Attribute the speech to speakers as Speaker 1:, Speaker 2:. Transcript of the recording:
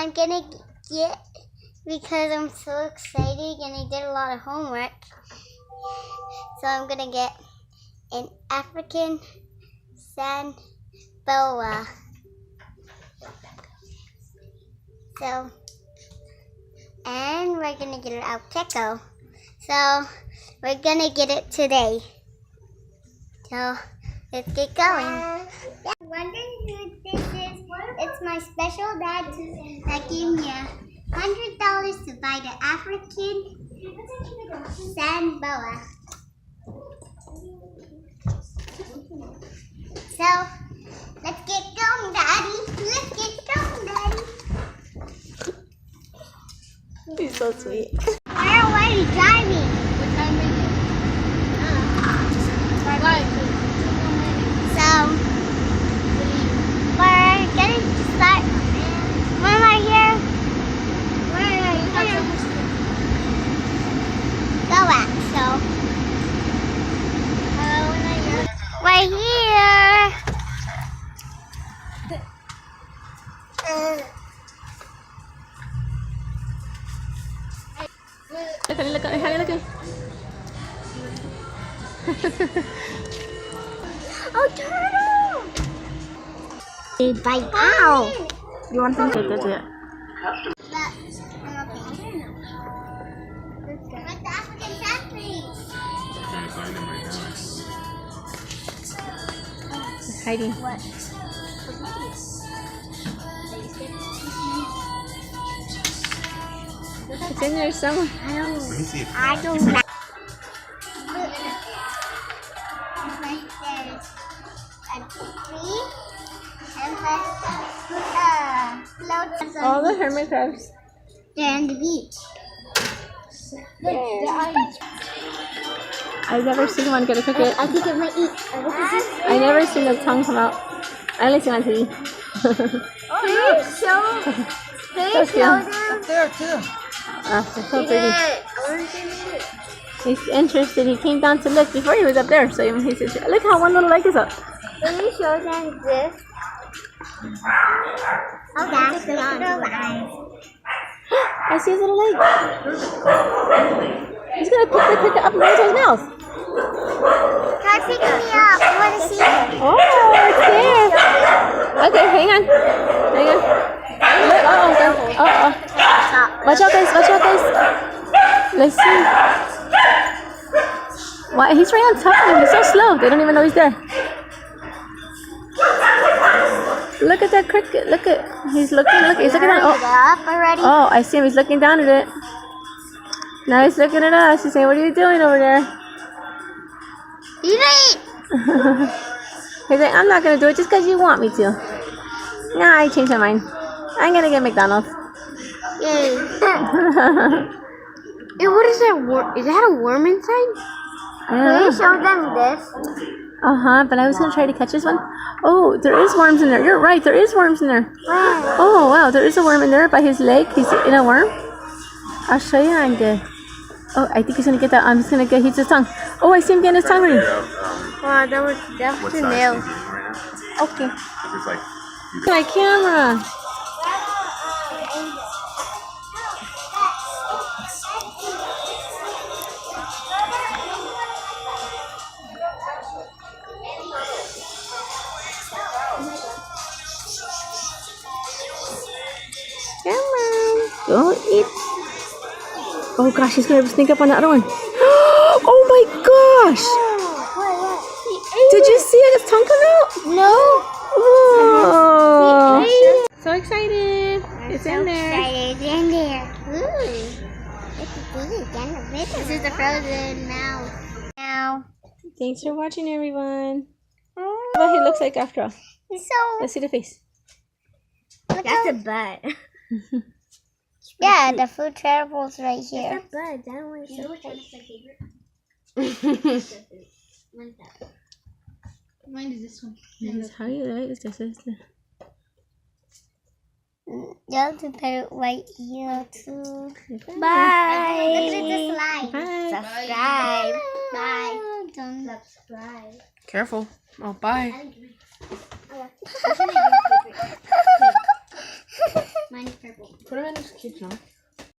Speaker 1: I'm gonna get, because I'm so excited and I did a lot of homework, so I'm gonna get an African sand boa. So, and we're gonna get it out Petco. So, we're gonna get it today. So, let's get going. Yeah, wondering who this is? It's my special dad that gave me $100 to buy the African sand boa. So, let's get going, Daddy. Let's get going, Daddy.
Speaker 2: He's so sweet.
Speaker 1: Where are we driving?
Speaker 2: What time is it? Bye-bye.
Speaker 1: So, we're gonna start. When we're here, where are you gonna go at? So, we're here.
Speaker 2: Look at me.
Speaker 1: Oh, turtle! Bite out.
Speaker 2: You want some cake? That's it.
Speaker 1: But I'm okay. Let's go. Like the African saplings.
Speaker 3: Trying to find him right now.
Speaker 2: It's hiding.
Speaker 1: What?
Speaker 2: It's in there somewhere.
Speaker 1: I don't know.
Speaker 3: Let me see if
Speaker 1: I don't know.
Speaker 2: All the hermit crabs.
Speaker 1: They're on the beach.
Speaker 2: I've never seen one get a cricket.
Speaker 1: I think it might eat.
Speaker 2: I never seen the tongue come out. I only seen on TV.
Speaker 1: Please show them.
Speaker 4: Up there too.
Speaker 2: Oh, they're so pretty. He's interested. He came down to look before he was up there. So he said, look how one little leg is up.
Speaker 1: Can you show them this? Oh, that's the little eyes.
Speaker 2: I see his little leg. He's going to pick the cricket up and into his mouth.
Speaker 1: Try picking me up. I want to see it.
Speaker 2: Oh, it's there. Okay, hang on. Uh-oh. Watch out, guys. Let's see. Why? He's right on top of him. He's so slow. They don't even know he's there. Look at that cricket. He's looking at it.
Speaker 1: Up already.
Speaker 2: Oh, I see him. He's looking down at it. Now he's looking at us. He's saying, what are you doing over there?
Speaker 1: Eat it.
Speaker 2: He's like, I'm not going to do it just because you want me to. Nah, I changed my mind. I'm going to get McDonald's.
Speaker 1: Yay. Hey, what is that? Is that a worm inside? Can you show them this?
Speaker 2: But I was going to try to catch this one. Oh, there is worms in there. You're right. There is worms in there.
Speaker 1: Where?
Speaker 2: Oh, wow. There is a worm in there by his leg. He's in a worm. I'll show you, Ange. Oh, I think he's going to get that. He's going to get his tongue. Oh, I see him getting his tongue ready.
Speaker 1: Wow, that was
Speaker 3: what
Speaker 1: a
Speaker 3: size
Speaker 1: nail.
Speaker 3: he's eating right now.
Speaker 2: Okay.
Speaker 3: It's like
Speaker 2: My camera. Come on. Don't eat. Oh gosh, he's gonna sneak up on the other one. Oh my gosh! Did you see his tongue come out?
Speaker 1: No.
Speaker 2: Oh. So excited! It's in there.
Speaker 1: It's in there. Ooh. This is the frozen mouth. Now.
Speaker 2: Thanks for watching, everyone. What he looks like after all.
Speaker 1: So.
Speaker 2: Let's see the face.
Speaker 1: That's a butt. Yeah, the food travel's right here. That's a butt. That one's so
Speaker 4: Mine is this one.
Speaker 2: This is how you like this.
Speaker 1: You have to put it right here too.
Speaker 2: Bye.
Speaker 1: Look at the slide.
Speaker 2: Bye.
Speaker 1: Subscribe. Bye. Don't subscribe.
Speaker 4: Careful. Oh, bye.
Speaker 1: Mine is purple.
Speaker 4: Put him in his cage now.